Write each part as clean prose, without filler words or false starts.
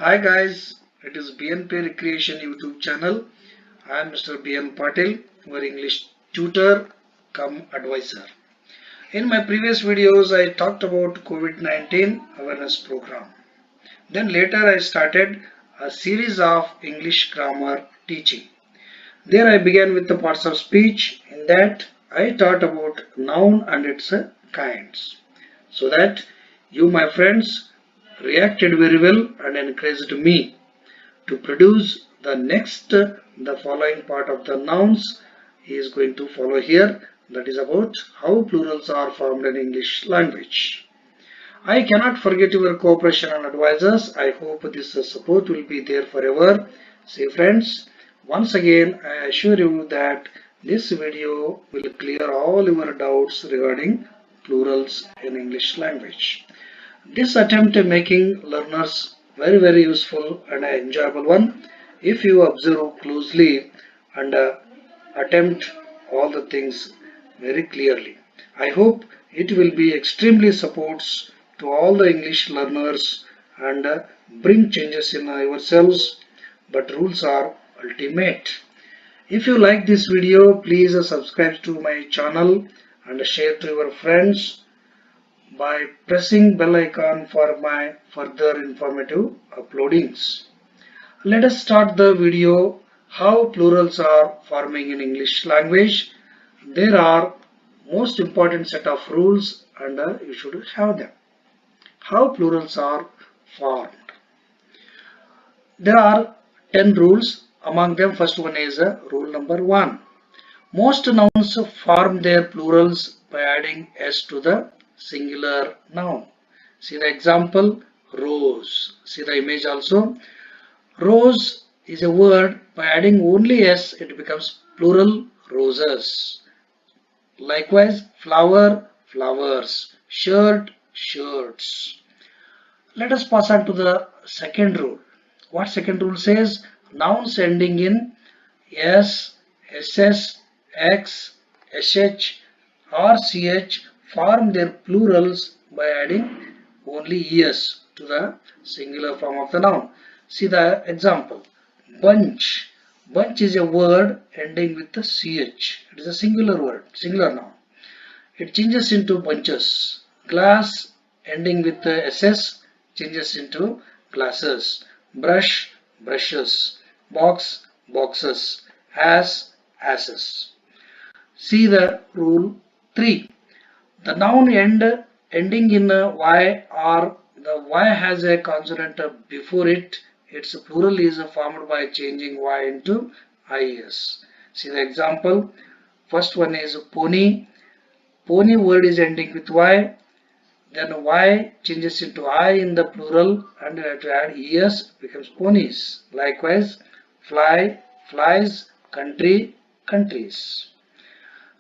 Hi guys, it is BNP Recreation YouTube channel. I am Mr. BN Patil, your English tutor cum advisor. In my previous videos, I talked about COVID-19 awareness program. Then later I started a series of English grammar teaching. There I began with the parts of speech. In that I taught about noun and its kinds. So that you, my friends, reacted very well and encouraged me to produce the following part of the nouns is going to follow here, that is about how plurals are formed in English language. I cannot forget your cooperation and advisors. I hope this support will be there forever. See friends, once again I assure you that this video will clear all your doubts regarding plurals in English language. This attempt at making learners very useful and an enjoyable one if you observe closely and attempt all the things very clearly. I hope it will be extremely supports to all the English learners and bring changes in yourselves, but rules are ultimate. If you like this video, please subscribe to my channel and share to your friends by pressing bell icon for my further informative uploadings. Let us start the video how plurals are forming in English language. There are most important set of rules and you should have them. How plurals are formed. There are 10 rules. Among them first one is rule number 1. Most nouns form their plurals by adding s to the singular noun. See the example, rose. See the image also. Rose is a word, by adding only s it becomes plural roses. Likewise, flower, flowers, shirt, shirts. Let us pass on to the second rule. What second rule says? Nouns ending in s, ss, x, sh or ch form their plurals by adding only es to the singular form of the noun. See the example. Bunch. Bunch is a word ending with the ch. It is a singular word, singular noun. It changes into bunches. Glass ending with the ss changes into glasses. Brush, brushes. Box, boxes. Ass, asses. See the rule 3. The noun ending in a y or the y has a consonant before it, its plural is formed by changing y into is. See the example. First one is pony. Pony word is ending with y. Then y changes into I in the plural and to add es becomes ponies. Likewise, fly, flies, country, countries.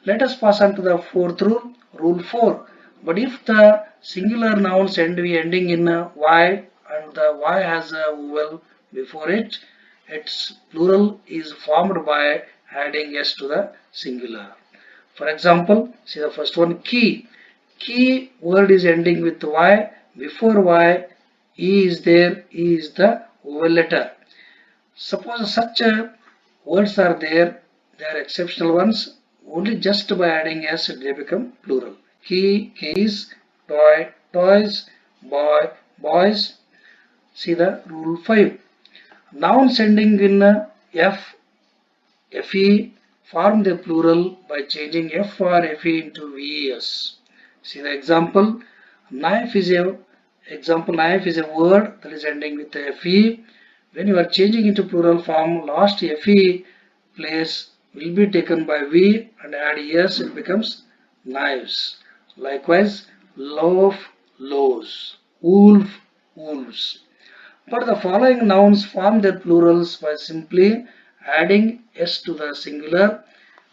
Let us pass on to the fourth rule, rule 4. But if the singular nouns ending in y and the y has a vowel before it, its plural is formed by adding s to the singular. For example, see the first one, key. Key word is ending with y. Before y, e is there, e is the vowel letter. Suppose such words are there, they are exceptional ones. Only just by adding s they become plural. Key, keys, toy, toys, boy, boys. See the rule 5. Nouns ending in f, fe form the plural by changing f or fe into ves. See the example. Knife is a word that is ending with fe. When you are changing into plural form, last fe place will be taken by v and add es, it becomes knives. Likewise, loaf, loaves, wolf, wolves. But the following nouns form their plurals by simply adding s to the singular.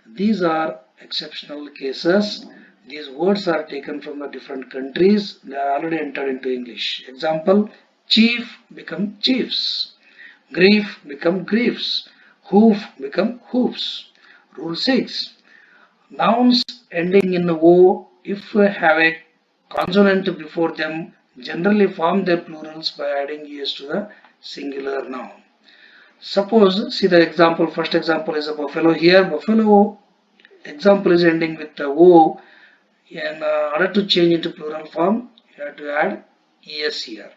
These are exceptional cases. These words are taken from the different countries. They are already entered into English. Example, chief become chiefs. Grief become griefs. Hoof become hoofs. Rule 6. Nouns ending in o, if have a consonant before them, generally form their plurals by adding es to the singular noun. Suppose, see the example, first example is a buffalo. Here buffalo example is ending with the O. In order to change into plural form, you have to add es here.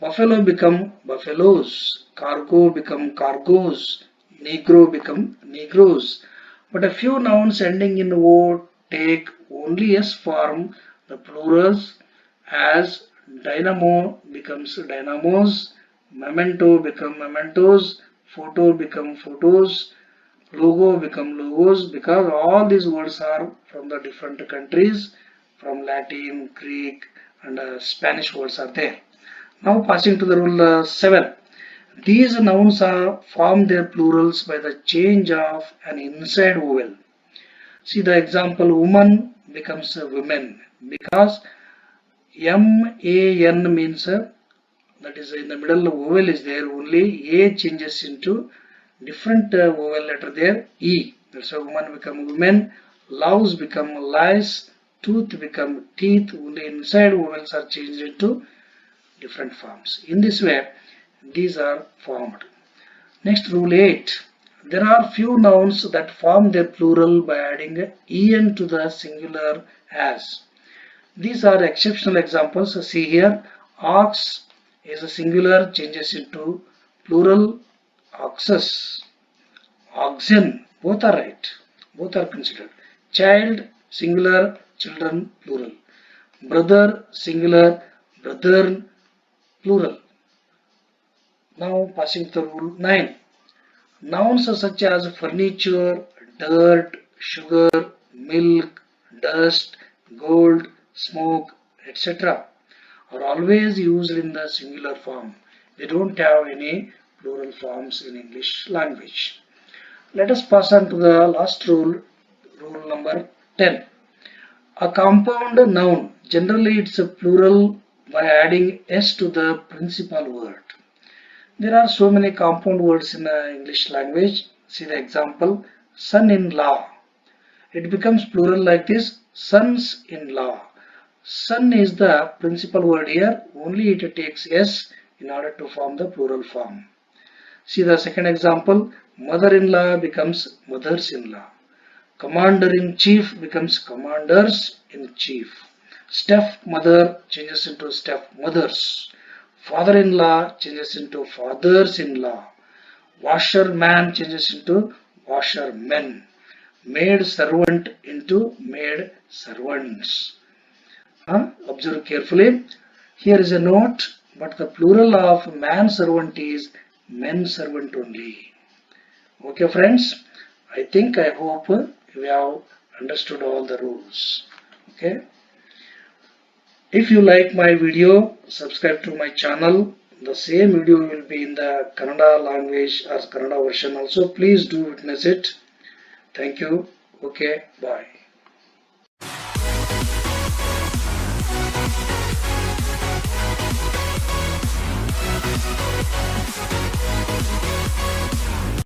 Buffalo become buffaloes, cargo become cargoes, negro become negroes. But a few nouns ending in O take only S form, the plurals, as dynamo becomes dynamos, memento become mementos, photo become photos, logo become logos, because all these words are from the different countries, from Latin, Greek and Spanish words are there. Now passing to the rule 7. These nouns are form their plurals by the change of an inside vowel. See the example, woman becomes a women, because M-A-N means that is in the middle vowel is there, only A changes into different vowel letter there, E. That's why woman become women, loves become lies, tooth become teeth, only inside vowels are changed into different forms. In this way, these are formed. Next, rule 8. There are few nouns that form their plural by adding en to the singular as. These are exceptional examples. See here, ox is a singular, changes into plural oxes. Oxen, both are right. Both are considered. Child, singular, children, plural. Brother, singular, brethren, plural. Now passing to rule 9. Nouns such as furniture, dirt, sugar, milk, dust, gold, smoke, etc. are always used in the singular form. They don't have any plural forms in English language. Let us pass on to the last rule, rule number 10. A compound noun, generally it's a plural by adding s to the principal word. There are so many compound words in the English language. See the example, son-in-law. It becomes plural like this, sons-in-law. Son is the principal word here, only it takes s in order to form the plural form. See the second example, mother-in-law becomes mothers-in-law. Commander-in-chief becomes commanders-in-chief. Stepmother changes into stepmothers. Father-in-law changes into fathers-in-law. Washerman changes into washermen. Maid-servant into maid-servants. Observe carefully. Here is a note, but the plural of man-servant is men-servant only. Okay friends, I hope you have understood all the rules. Okay. If you like my video, subscribe to my channel. The same video will be in the Kannada language or Kannada version also. Please do witness it. Thank you. Okay, bye.